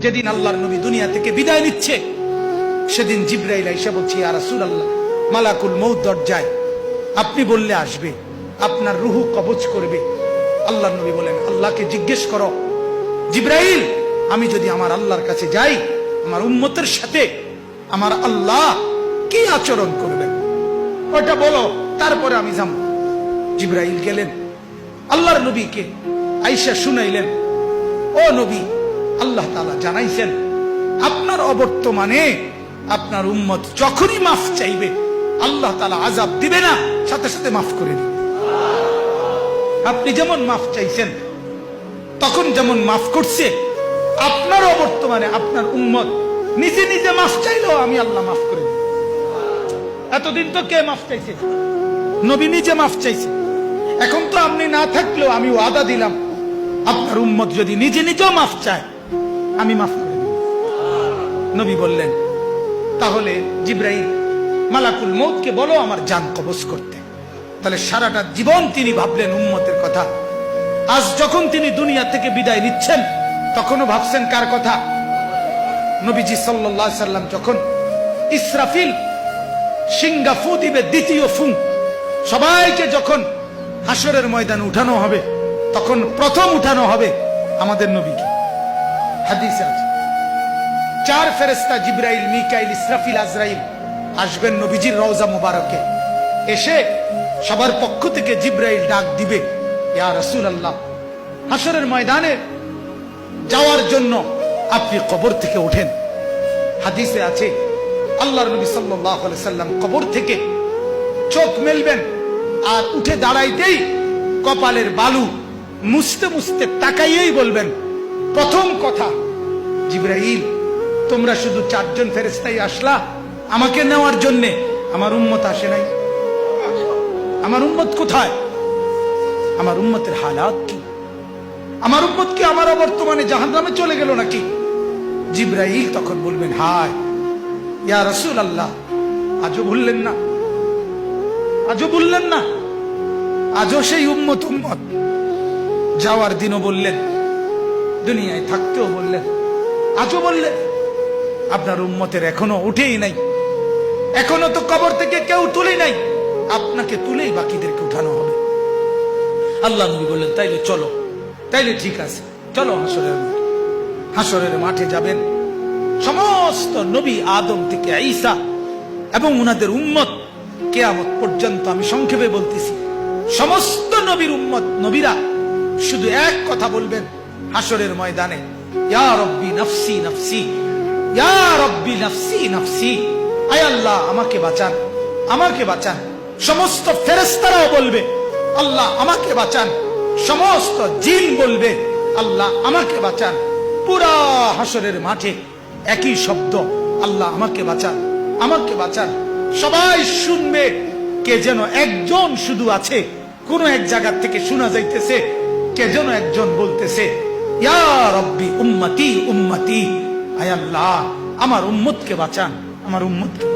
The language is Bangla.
যেদিন আল্লাহর নবী দুনিয়া থেকে বিদায় নিচ্ছে, সেদিন জিবরাইল আইসা বলছে, ইয়া রাসূলুল্লাহ, মালাকুল মউত দরজায়, আপনি বললে আসবে, আপনার রুহু কবজ করবে। আল্লাহর নবী বলেন, আল্লাহকে জিজ্ঞেস করো জিবরাইল, আমি যদি আমার আল্লাহর কাছে যাই, আমার উম্মতের সাথে আমার আল্লাহ কি আচরণ করবেন, ওটা বলো, তারপরে আমি যাব। জিবরাইল গেলেন, আল্লাহর নবীকে আয়েশা শুনাইলেন, ও নবী, আল্লাহ তাআলা জানাইছেন আপনার অবর্তমানে আপনার উম্মত যখনই মাফ চাইবে, আল্লাহ তাআলা আযাব দিবে না, সাথে সাথে মাফ করে দিবে। আপনি যেমন মাফ চাইছেন তখন যেমন মাফ করছে, আপনার অবর্তমানে আপনার উম্মত নিজে নিজে মাফ চাইলেও আমি আল্লাহ মাফ করে দিই। এতদিন তো কে মাফ চাইছে? নবী নিজে মাফ চাইছে। এখন তো আপনি না থাকলেও আমি ওয়াদা দিলাম, আপনার উম্মত যদি নিজে নিজেও মাফ চায়, আমি মাফ করে দিই। নবী বললেন, তাহলে জিবরাইল, মালাকুল মউতকে বলো আমার জান কবজ করতে। তাহলে সারাটা জীবন তিনি ভাবলেন উম্মতের কথা। আজ যখন তিনি দুনিয়া থেকে বিদায় নিচ্ছেন, তখনও ভাবছেন কার কথা? নবীজি সাল্লাল্লাহু আলাইহি সাল্লাম যখন ইসরাফিল সিংহা ফু দিবে, দ্বিতীয় ফু, সবাইকে যখন হাসরের ময়দানে উঠানো হবে, তখন প্রথম উঠানো হবে আমাদের নবীকে। হাদিসে আছে, 4 ফেরেশতা জিবরাইল, মিকাইল, ইসরাফিল, আজরাইল আসবেন নবীজির রওজা মুবারকে। এসে সবার পক্ষ থেকে জিবরাইল ডাক দিবে, ইয়া রাসূলুল্লাহ, হাসরের ময়দানে যাওয়ার জন্য আপনি কবর থেকে ওঠেন। হাদিসে আছে, আল্লাহর নবী সাল্লাল্লাহু আলাইহি সাল্লাম কবর থেকে চোখ মেলবেন, আর উঠে দাঁড়াইতেই কপালের বালু মুছতে মুছতে তাকাইয়েই বলবেন, প্রথম কথা, জিবরাইল, তোমরা শুধু 4 জন ফেরেশতাই আসলা আমাকে নেওয়ার জন্য, আমার উম্মত আসে নাই। আমার উম্মত কোথায়? আমার উম্মতের হালাত কি? আমার উম্মত কি আমার বর্তমানে জাহান্নামে চলে গেল নাকি? জিবরাইল তখন বলবেন, হায় ইয়া রাসূলুল্লাহ, আজও ভুললেন না, আজও ভুললেন না, আজও সেই উম্মত উম্মত। যাওয়ার দিনও বললেন, দুনিয়ায় থাকতেও বললেন, আজও বললেন, আপনার উম্মতের এখনো উঠেই নাই, এখনো তো কবর থেকে কেউ তুলে নাই, আপনাকে তুলেই বাকিদেরকে উঠানো হবে। আল্লাহ নবী বললেন, তাইলে চলো, তাইলে ঠিক আছে, চলো হাসরের মাঠে। হাসরের মাঠে যাবেন সমস্ত নবী, আদম থেকে ঈসা এবং উনাদের উম্মত কিয়ামত পর্যন্ত। আমি সংক্ষেপে বলতেছি, সমস্ত নবীর উম্মত, নবীরা শুধু এক কথা বলবেন হাসরের ময়দানে, ইয়া রব্বি নফসি নফসি, ইয়া রব্বি নফসি নফসি, আয় আল্লাহ আমাকে বাঁচান, আমাকে বাঁচান। সমস্ত ফেরেশতারাও বলবে, আল্লাহ আমাকে বাঁচান। সমস্ত জিন বলবে, আল্লাহ আমাকে বাঁচান। পুরা হাসরের মাঠে একই শব্দ, আল্লাহ আমাকে বাঁচান, আমাকে বাঁচান। সবাই শুনবে, কে যেন একজন শুধু আছে, কোন এক জায়গা থেকে শোনা যাইতেছে, কে যেন একজন বলতেছে, ইয়া রব্বি উম্মতি উম্মতি, আয় আল্লাহ আমার উম্মতকে বাঁচান, আমার উম্মতকে।